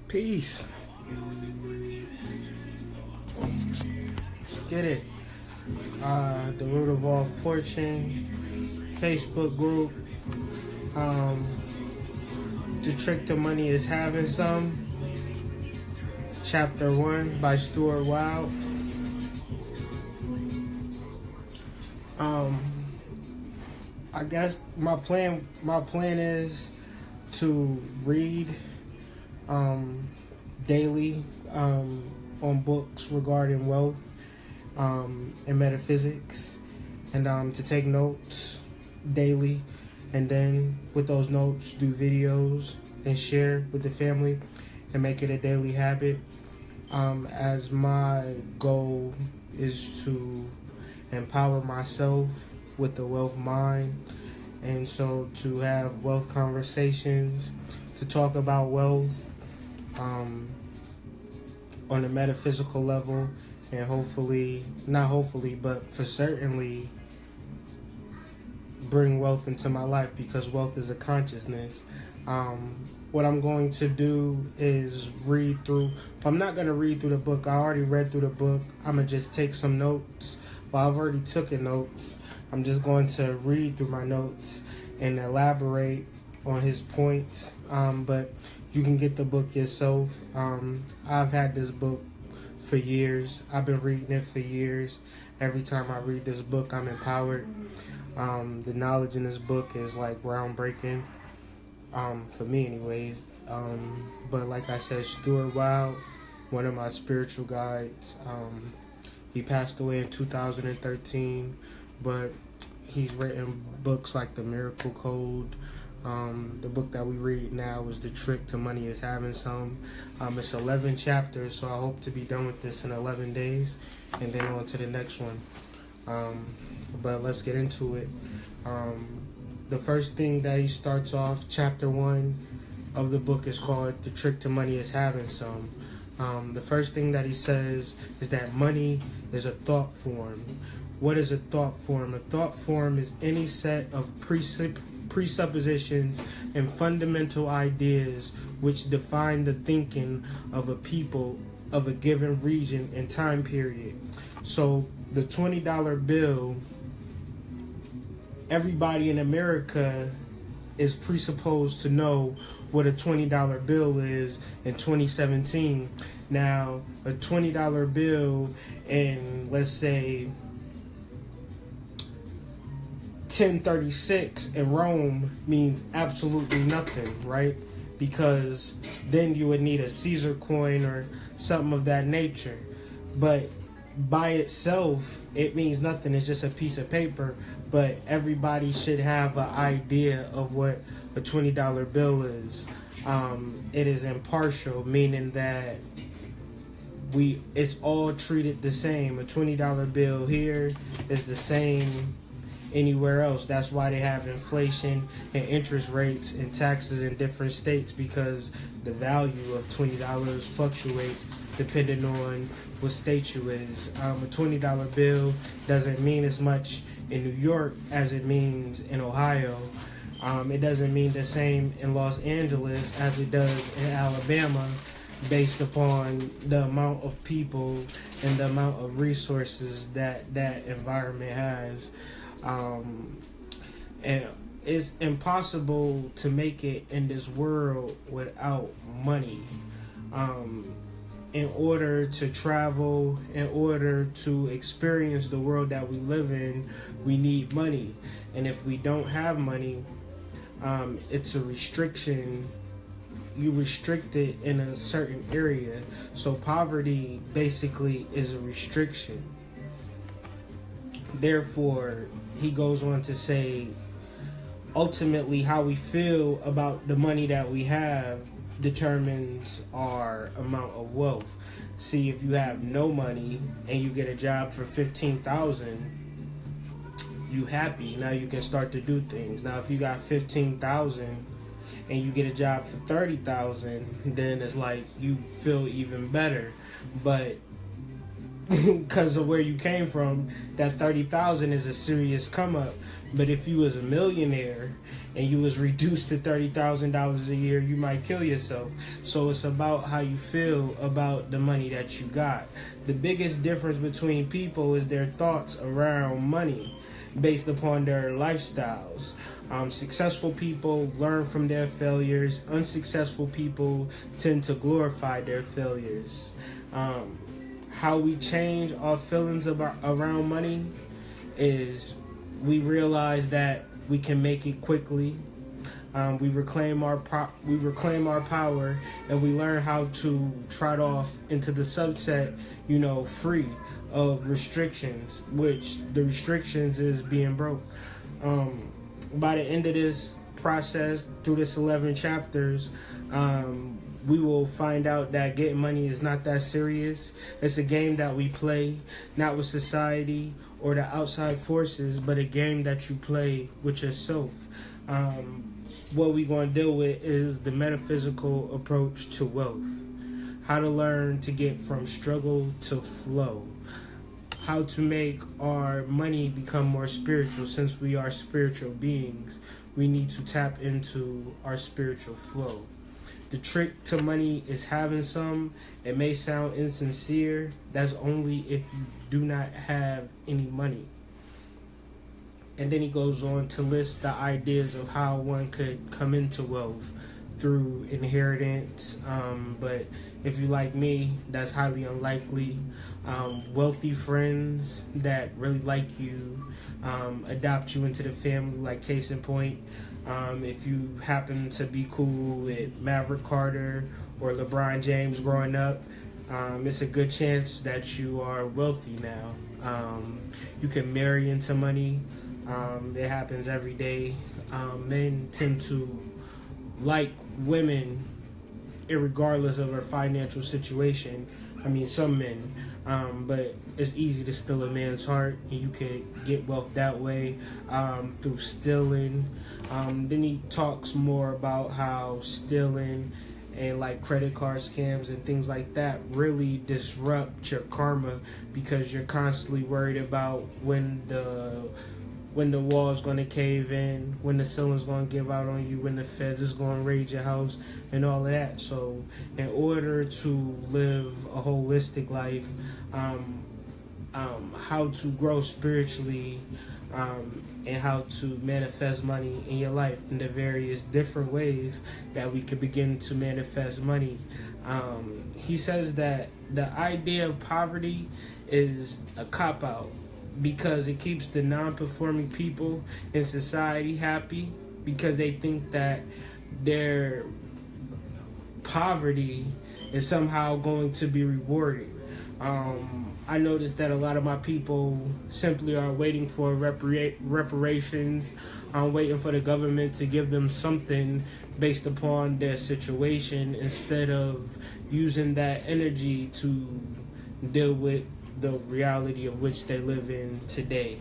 Peace. Let's get it. The Root of All Fortune Facebook group. The Trick to Money is Having Some. Chapter 1 by Stuart Wilde. I guess my plan is to read daily on books regarding wealth and metaphysics, and to take notes daily, and then with those notes do videos and share with the family and make it a daily habit, as my goal is to empower myself with the wealth mind, and so to have wealth conversations, to talk about wealth on a metaphysical level, and but for certainly bring wealth into my life, because wealth is a consciousness. What I'm going to do is read through. I'm not going to read through the book. I already read through the book. I'm going to just take some notes. Well, I've already taken notes. I'm just going to read through my notes and elaborate on his points. But you can get the book yourself. I've had this book for years. I've been reading it for years. Every time I read this book, I'm empowered. The knowledge in this book is like groundbreaking, for me anyways. But like I said, Stuart Wilde, one of my spiritual guides, he passed away in 2013, but he's written books like The Miracle Code. The book that we read now is The Trick to Money is Having Some. It's 11 chapters, so I hope to be done with this in 11 days, and then on to the next one. But let's get into it. The first thing that he starts off, chapter 1 of the book is called The Trick to Money is Having Some. The first thing that he says is that money is a thought form. What is a thought form? A thought form is any set of presuppositions and fundamental ideas which define the thinking of a people of a given region and time period. So the $20 bill, everybody in America is presupposed to know what a $20 bill is in 2017. Now, a $20 bill in, let's say, 1036 in Rome means absolutely nothing, right? Because then you would need a Caesar coin or something of that nature. But by itself, it means nothing. It's just a piece of paper. But everybody should have an idea of what a $20 bill is. It is impartial, meaning that it's all treated the same. A $20 bill here is the same anywhere else. That's why they have inflation and interest rates and taxes in different states, because the value of $20 fluctuates depending on what state you is. A $20 bill doesn't mean as much in New York as it means in Ohio. It doesn't mean the same in Los Angeles as it does in Alabama, based upon the amount of people and the amount of resources that environment has. And it's impossible to make it in this world without money. In order to travel, in order to experience the world that we live in, we need money. And if we don't have money, it's a restriction. You restrict it in a certain area. So poverty basically is a restriction. Therefore, he goes on to say, ultimately how we feel about the money that we have determines our amount of wealth. See, if you have no money and you get a job for $15,000, you happy. Now you can start to do things. Now if you got $15,000 and you get a job for $30,000, then it's like you feel even better. But because of where you came from, that 30,000 is a serious come up. But if you was a millionaire and you was reduced to $30,000 a year, you might kill yourself. So it's about how you feel about the money that you got. The biggest difference between people is their thoughts around money based upon their lifestyles. Successful people learn from their failures. Unsuccessful people tend to glorify their failures. How we change our feelings around money is we realize that we can make it quickly. We reclaim our power, and we learn how to trot off into the sunset, free of restrictions, which the restrictions is being broke. By the end of this process, through this 11 chapters, we will find out that getting money is not that serious. It's a game that we play, not with society or the outside forces, but a game that you play with yourself. What we're going to deal with is the metaphysical approach to wealth. How to learn to get from struggle to flow. How to make our money become more spiritual. Since we are spiritual beings, we need to tap into our spiritual flow. The trick to money is having some. It may sound insincere. That's only if you do not have any money. And then he goes on to list the ideas of how one could come into wealth through inheritance. But if you like me, that's highly unlikely. Wealthy friends that really like you, adopt you into the family, like case in point. If you happen to be cool with Maverick Carter or LeBron James growing up, it's a good chance that you are wealthy now. You can marry into money. It happens every day. Men tend to like women irregardless of her financial situation. I mean, some men. But it's easy to steal a man's heart, and you can get wealth that way, through stealing. Then he talks more about how stealing and like credit card scams and things like that really disrupt your karma, because you're constantly worried about when the wall's going to cave in, when the ceiling's going to give out on you, when the feds is going to raid your house, and all of that. So in order to live a holistic life, how to grow spiritually, and how to manifest money in your life in the various different ways that we could begin to manifest money. He says that the idea of poverty is a cop-out, because it keeps the non-performing people in society happy, because they think that their poverty is somehow going to be rewarded. I noticed that a lot of my people simply are waiting for reparations, waiting for the government to give them something based upon their situation, instead of using that energy to deal with the reality of which they live in today.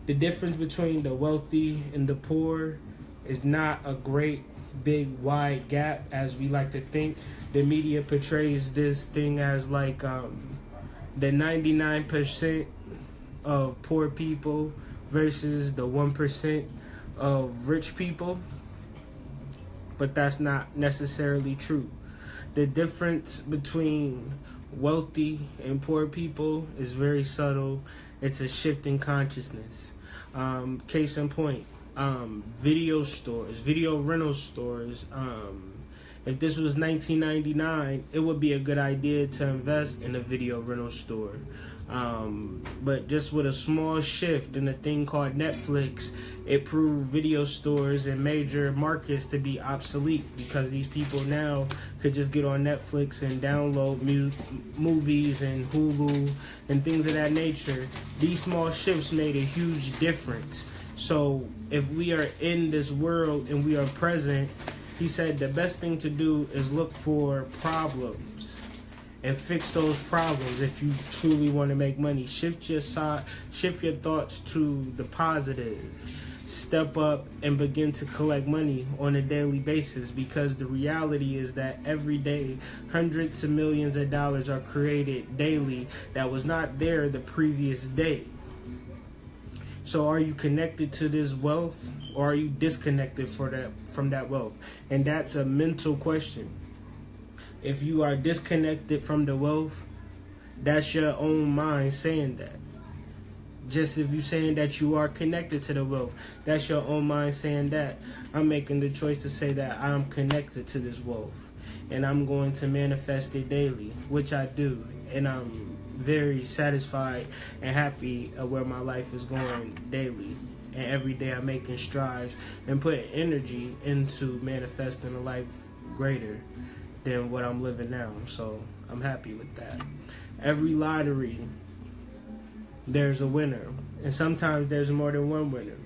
The difference between the wealthy and the poor is not a great big wide gap as we like to think. The media portrays this thing as like the 99% of poor people versus the 1% of rich people, but that's not necessarily true. The difference between wealthy and poor people is very subtle. It's a shift in consciousness. Case in point, video stores, video rental stores. If this was 1999, it would be a good idea to invest in a video rental store. But just with a small shift in a thing called Netflix, it proved video stores in major markets to be obsolete, because these people now could just get on Netflix and download movies and Hulu and things of that nature. These small shifts made a huge difference. So if we are in this world and we are present, he said the best thing to do is look for problems and fix those problems if you truly want to make money. Shift your thoughts to the positive. step up and begin to collect money on a daily basis, because the reality is that every day hundreds of millions of dollars are created daily that was not there the previous day. So are you connected to this wealth, or are you disconnected from that wealth? And that's a mental question. If you are disconnected from the wealth, that's your own mind saying that. Just if you're saying that you are connected to the wealth, that's your own mind saying that. I'm making the choice to say that I'm connected to this wealth, and I'm going to manifest it daily, which I do. And I'm very satisfied and happy of where my life is going daily. And every day I'm making strides and putting energy into manifesting a life greater than what I'm living now. So I'm happy with that. Every lottery, there's a winner, and sometimes there's more than one winner.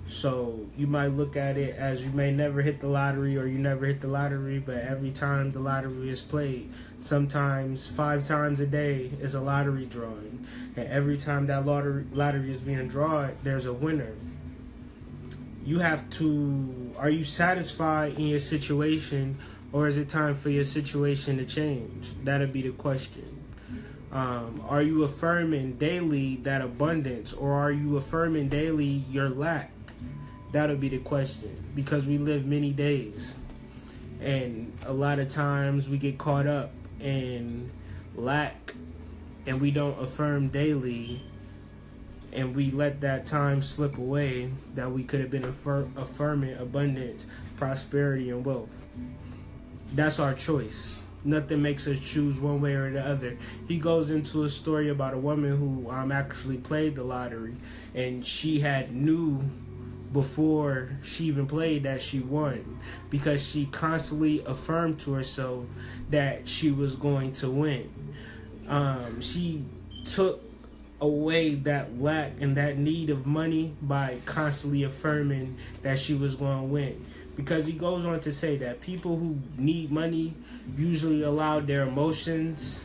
So you might look at it as you may never hit the lottery, or you never hit the lottery, but every time the lottery is played, sometimes 5 times a day is a lottery drawing, and every time that lottery is being drawn, there's a winner. You have to, are you satisfied in your situation, or is it time for your situation to change? That'll be the question. Are you affirming daily that abundance, or are you affirming daily your lack? That'll be the question, because we live many days, and a lot of times we get caught up in lack, and we don't affirm daily, and we let that time slip away that we could have been affirming abundance, prosperity, and wealth. That's our choice. Nothing makes us choose one way or the other. He goes into a story about a woman who actually played the lottery, and she had knew before she even played that she won, because she constantly affirmed to herself that she was going to win. She took away that lack and that need of money by constantly affirming that she was going to win. Because he goes on to say that people who need money usually allow their emotions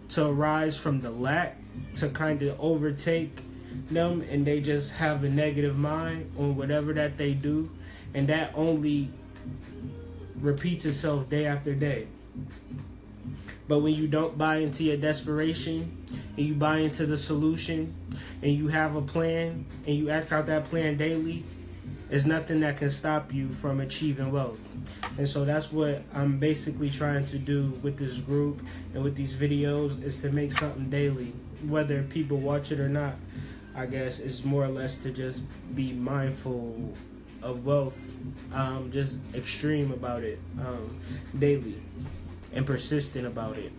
to arise from the lack to kind of overtake them, and they just have a negative mind on whatever that they do, and that only repeats itself day after day. But when you don't buy into your desperation, and you buy into the solution, and you have a plan, and you act out that plan daily, there's nothing that can stop you from achieving wealth. And so that's what I'm basically trying to do with this group and with these videos, is to make something daily. Whether people watch it or not, I guess it's more or less to just be mindful of wealth, just extreme about it daily, and persistent about it.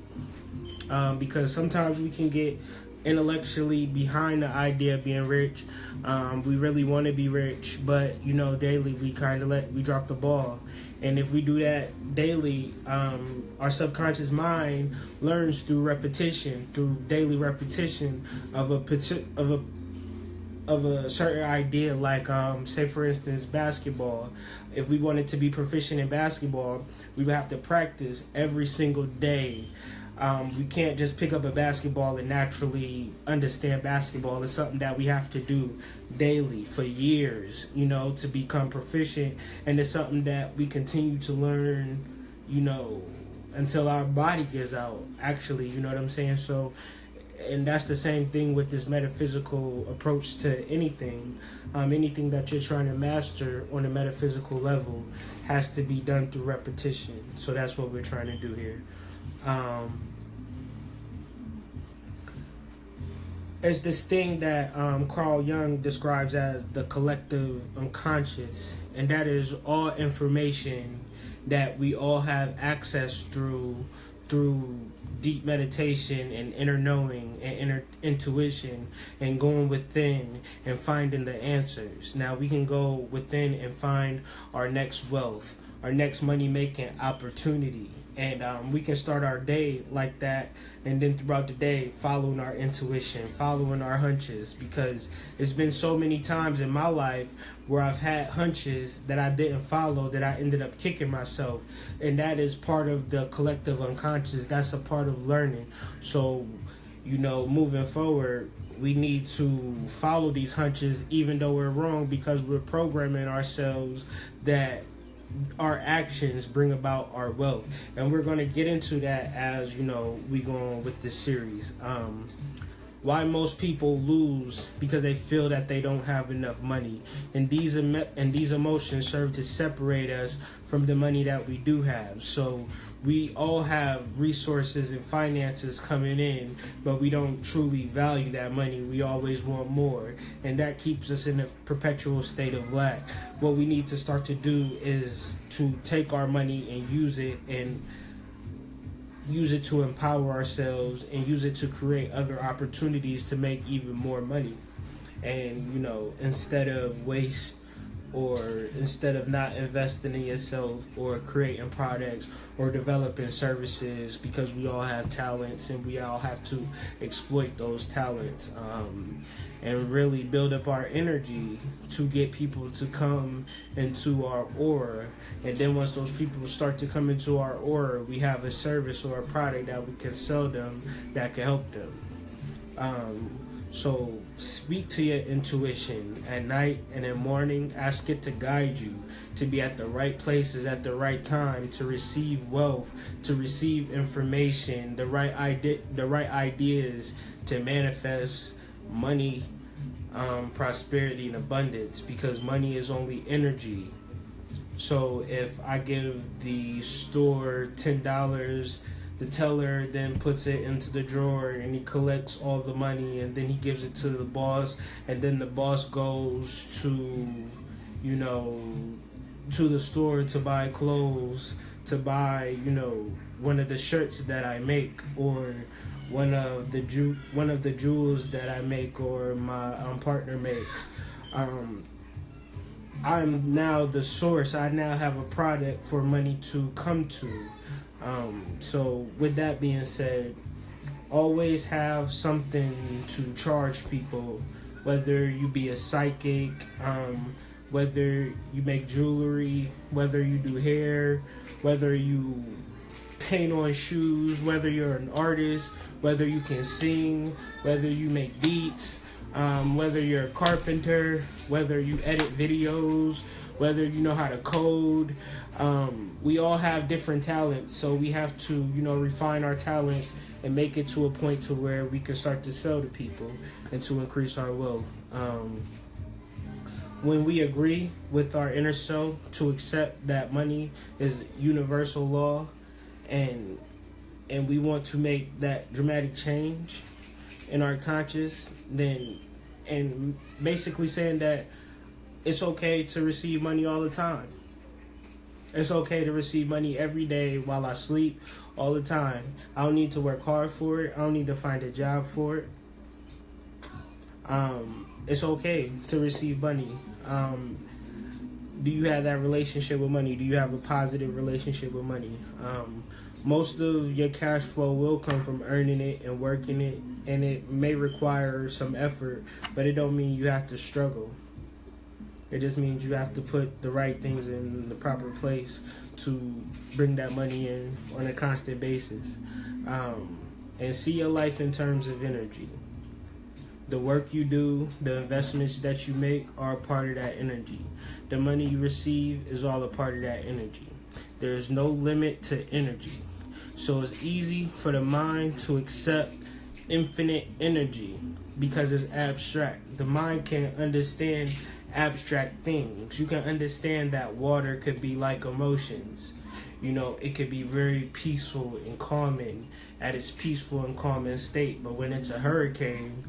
Because sometimes we can get intellectually behind the idea of being rich. We really want to be rich, but daily we drop the ball. And if we do that daily, our subconscious mind learns through repetition, through daily repetition of a certain idea. Like say for instance basketball. If we wanted to be proficient in basketball, we would have to practice every single day. We can't just pick up a basketball and naturally understand basketball. It's something that we have to do daily for years, to become proficient. And it's something that we continue to learn, until our body gives out, actually, you know what I'm saying? So, and that's the same thing with this metaphysical approach to anything. Anything that you're trying to master on a metaphysical level has to be done through repetition. So that's what we're trying to do here. It's this thing that Carl Jung describes as the collective unconscious, and that is all information that we all have access through deep meditation and inner knowing and inner intuition, and going within and finding the answers. Now we can go within and find our next wealth, our next money-making opportunity. And we can start our day like that, and then throughout the day following our intuition, following our hunches, because it's been so many times in my life where I've had hunches that I didn't follow, that I ended up kicking myself. And that is part of the collective unconscious. That's a part of learning. So, moving forward, we need to follow these hunches even though we're wrong, because we're programming ourselves that our actions bring about our wealth. And we're going to get into that as, we go on with this series. Why most people lose because they feel that they don't have enough money, and these emotions serve to separate us from the money that we do have. So we all have resources and finances coming in, but we don't truly value that money. We always want more, and that keeps us in a perpetual state of lack. What we need to start to do is to take our money and use it to empower ourselves, and use it to create other opportunities to make even more money. And instead of waste, or instead of not investing in yourself or creating products or developing services, because we all have talents and we all have to exploit those talents, and really build up our energy to get people to come into our aura. And then once those people start to come into our aura, we have a service or a product that we can sell them that can help them. So speak to your intuition at night and in the morning. Ask it to guide you to be at the right places at the right time, to receive wealth, to receive information, the right ideas to manifest money, prosperity, and abundance, because money is only energy. So if I give the store $10, the teller then puts it into the drawer and he collects all the money, and then he gives it to the boss, and then the boss goes to the store to buy clothes, to buy one of the shirts that I make, or one of the jewels that I make, or my partner makes. I'm now the source. I now have a product for money to come to. So with that being said, always have something to charge people, whether you be a psychic, whether you make jewelry, whether you do hair, whether you paint on shoes, whether you're an artist, whether you can sing, whether you make beats, whether you're a carpenter, whether you edit videos, whether you know how to code. We all have different talents, so we have to, refine our talents and make it to a point to where we can start to sell to people and to increase our wealth. When we agree with our inner self to accept that money is universal law, and we want to make that dramatic change in our conscious, and basically saying that it's okay to receive money all the time. It's okay to receive money every day while I sleep, all the time. I don't need to work hard for it. I don't need to find a job for it. It's okay to receive money. Do you have that relationship with money? Do you have a positive relationship with money? Most of your cash flow will come from earning it and working it, and it may require some effort, but it don't mean you have to struggle. It just means you have to put the right things in the proper place to bring that money in on a constant basis. And see your life in terms of energy. The work you do, the investments that you make are a part of that energy. The money you receive is all a part of that energy. There's no limit to energy. So it's easy for the mind to accept infinite energy because it's abstract. The mind can't understand abstract things. You can understand that water could be like emotions. It could be very peaceful and calming at its peaceful and calming state, but when it's a hurricane,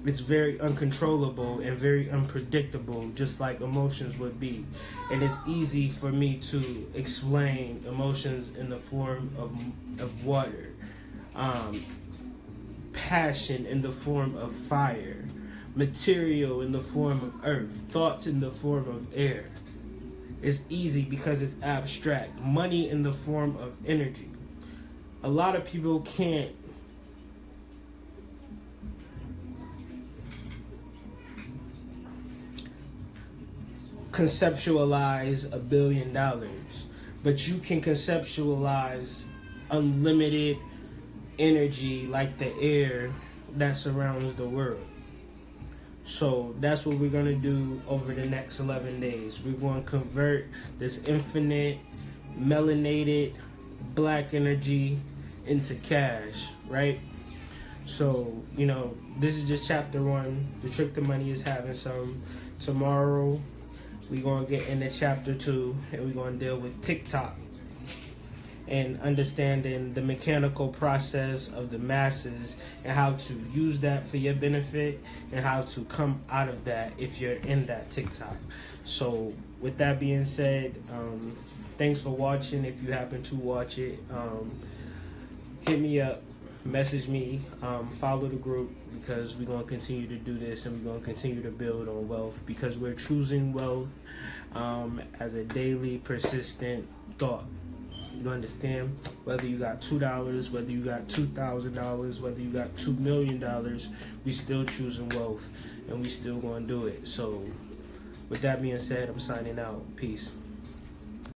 it's very uncontrollable and very unpredictable, just like emotions would be. And it's easy for me to explain emotions in the form of water, passion in the form of fire, material in the form of earth, thoughts in the form of air. It's easy because it's abstract. Money in the form of energy. A lot of people can't conceptualize $1 billion, but you can conceptualize unlimited energy like the air that surrounds the world. So that's what we're going to do over the next 11 days. We're going to convert this infinite, melanated, black energy into cash, right? So, you know, this is just chapter 1. The trick to money is having some. Tomorrow, we're going to get into chapter 2, and we're going to deal with TikTok and understanding the mechanical process of the masses and how to use that for your benefit and how to come out of that if you're in that TikTok. So with that being said, thanks for watching. If you happen to watch it, hit me up, message me, follow the group, because we're going to continue to do this and we're going to continue to build on wealth, because we're choosing wealth as a daily persistent thought. You understand? Whether you got $2, whether you got $2,000, whether you got $2 million, we still choosing wealth, and we still gonna do it. So, with that being said, I'm signing out. Peace.